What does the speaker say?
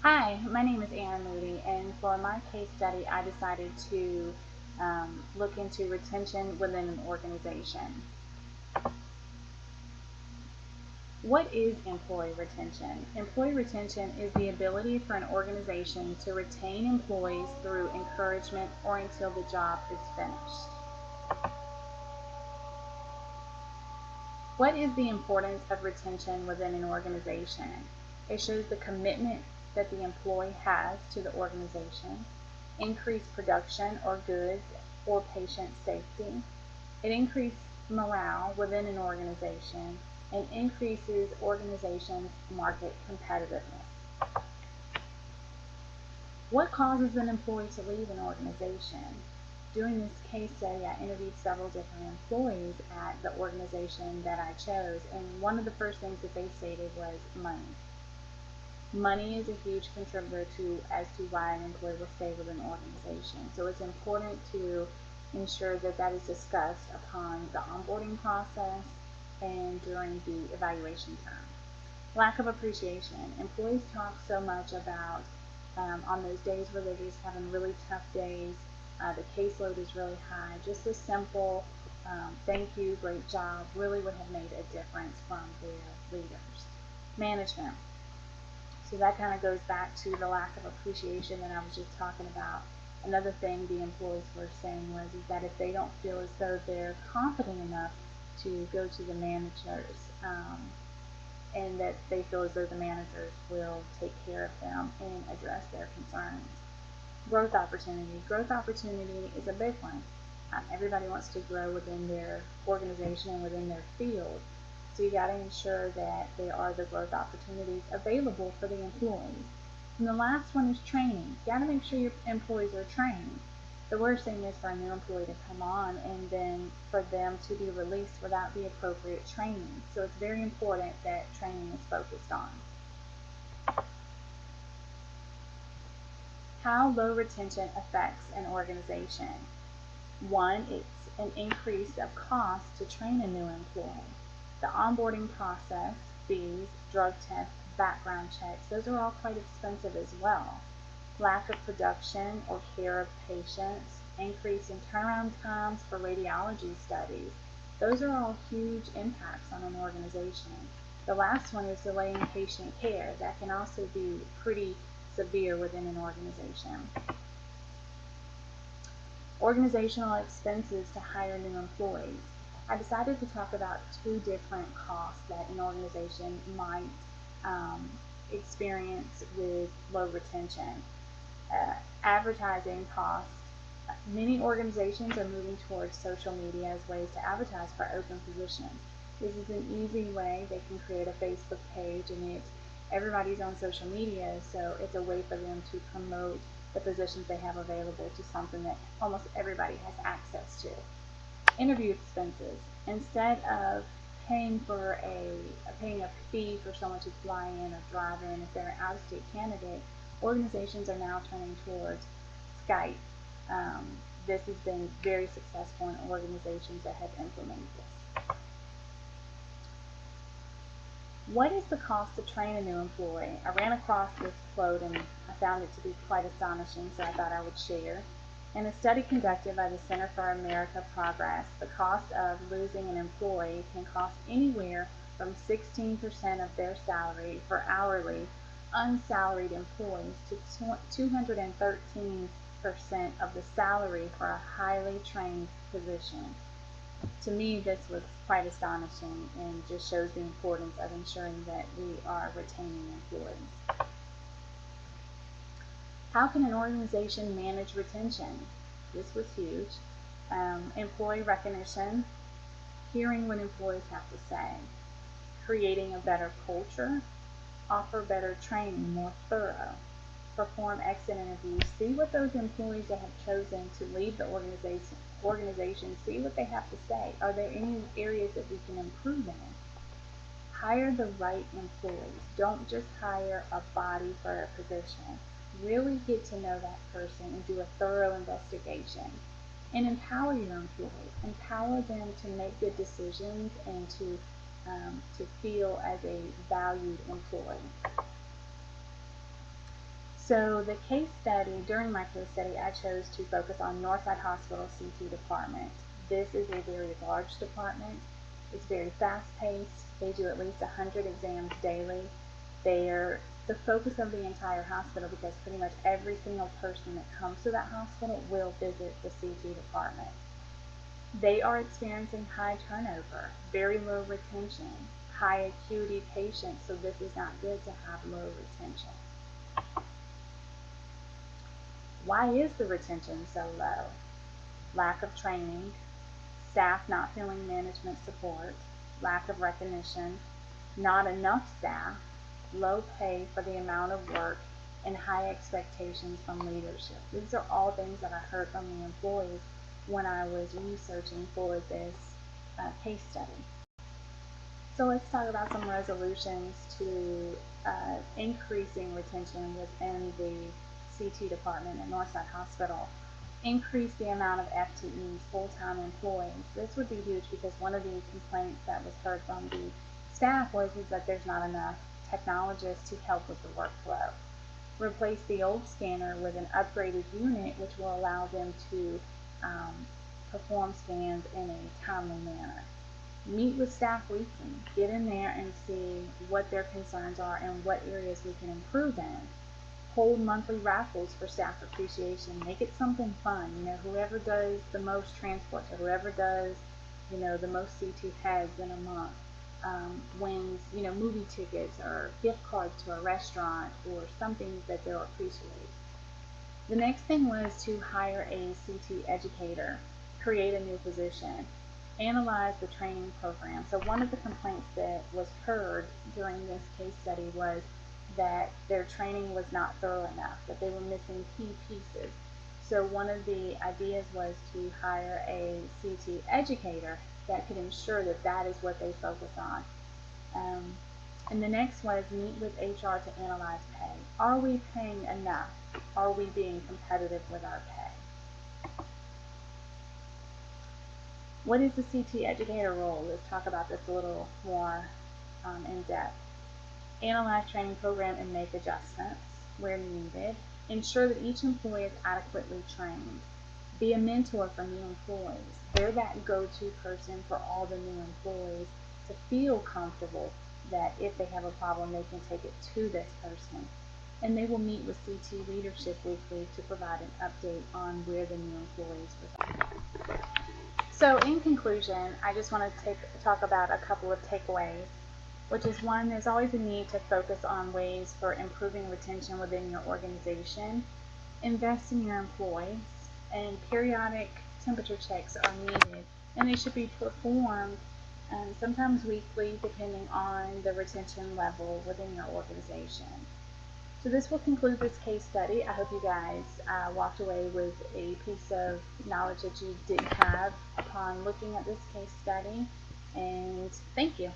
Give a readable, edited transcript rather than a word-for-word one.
Hi, my name is Erin Moody, and for my case study, I decided to look into retention within an organization. What is employee retention? Employee retention is the ability for an organization to retain employees through encouragement or until the job is finished. What is the importance of retention within an organization? It shows the commitment that the employee has to the organization, increased production or goods or patient safety. It increases morale within an organization and increases organization's market competitiveness. What causes an employee to leave an organization? During this case study, I interviewed several different employees at the organization that I chose, and one of the first things that they stated was money. Money is a huge contributor as to why an employee will stay with an organization. So it's important to ensure that that is discussed upon the onboarding process and during the evaluation time. Lack of appreciation. Employees talk so much about on those days where they're just having really tough days, the caseload is really high. Just a simple thank you, great job really would have made a difference from their leaders. Management. So that kind of goes back to the lack of appreciation that I was just talking about. Another thing the employees were saying was is that if they don't feel as though they're confident enough to go to the managers, and that they feel as though the managers will take care of them and address their concerns. Growth opportunity. Growth opportunity is a big one. Everybody wants to grow within their organization and within their field. So you got to ensure that there are the growth opportunities available for the employees. And the last one is training. You got to make sure your employees are trained. The worst thing is for a new employee to come on and then for them to be released without the appropriate training. So it's very important that training is focused on. How low retention affects an organization. One, it's an increase of cost to train a new employee. The onboarding process, fees, drug tests, background checks, those are all quite expensive as well. Lack of production or care of patients, increase in turnaround times for radiology studies. Those are all huge impacts on an organization. The last one is delaying patient care. That can also be pretty severe within an organization. Organizational expenses to hire new employees. I decided to talk about two different costs that an organization might experience with low retention. Advertising costs. Many organizations are moving towards social media as ways to advertise for open positions. This is an easy way. They can create a Facebook page, and everybody's on social media, so it's a way for them to promote the positions they have available to something that almost everybody has access to. Interview expenses. Instead of paying a fee for someone to fly in or drive in if they're an out-of-state candidate, organizations are now turning towards Skype. This has been very successful in organizations that have implemented this. What is the cost to train a new employee? I ran across this quote and I found it to be quite astonishing, so I thought I would share. In a study conducted by the Center for America Progress, the cost of losing an employee can cost anywhere from 16% of their salary for hourly unsalaried employees to 213% of the salary for a highly trained position. To me, this was quite astonishing and just shows the importance of ensuring that we are retaining employees. How can an organization manage retention? This was huge. Employee recognition, hearing what employees have to say, creating a better culture, offer better training, more thorough, perform exit interviews, see what those employees that have chosen to leave the organization, see what they have to say. Are there any areas that we can improve in? Hire the right employees. Don't just hire a body for a position. Really get to know that person and do a thorough investigation. And empower your employees. Empower them to make good decisions and to feel as a valued employee. So the case study, during my case study, I chose to focus on Northside Hospital CT department. This is a very large department. It's very fast-paced. They do at least 100 exams daily. They're the focus of the entire hospital because pretty much every single person that comes to that hospital will visit the CT department. They are experiencing high turnover, very low retention, high acuity patients, so this is not good to have low retention. Why is the retention so low? Lack of training, staff not feeling management support, lack of recognition, not enough staff, low pay for the amount of work, and high expectations from leadership. These are all things that I heard from the employees when I was researching for this case study. So let's talk about some resolutions to increasing retention within the CT department at Northside Hospital. Increase the amount of FTEs, full-time employees. This would be huge because one of the complaints that was heard from the staff was that there's not enough technologists to help with the workflow. Replace the old scanner with an upgraded unit which will allow them to perform scans in a timely manner. Meet with staff weekly. Get in there and see what their concerns are and what areas we can improve in. Hold monthly raffles for staff appreciation. Make it something fun. You know, whoever does the most transports or whoever does, you know, the most CT heads in a month wins, you know, movie tickets or gift cards to a restaurant or something that they'll appreciate. The next thing was to hire a CT educator, create a new position, analyze the training program. So one of the complaints that was heard during this case study was that their training was not thorough enough, that they were missing key pieces. So one of the ideas was to hire a CT educator that could ensure that that is what they focus on. And the next was meet with HR to analyze pay. Are we paying enough? Are we being competitive with our pay? What is the CT educator role? Let's talk about this a little more in depth. Analyze training program and make adjustments where needed. Ensure that each employee is adequately trained. Be a mentor for new employees. They're that go-to person for all the new employees to feel comfortable that if they have a problem, they can take it to this person. And they will meet with CT leadership weekly to provide an update on where the new employees reside. So in conclusion, I just want to talk about a couple of takeaways, which is one, there's always a need to focus on ways for improving retention within your organization. Invest in your employees, and periodic temperature checks are needed, and they should be performed sometimes weekly depending on the retention level within your organization. So this will conclude this case study. I hope you guys walked away with a piece of knowledge that you didn't have upon looking at this case study, and thank you.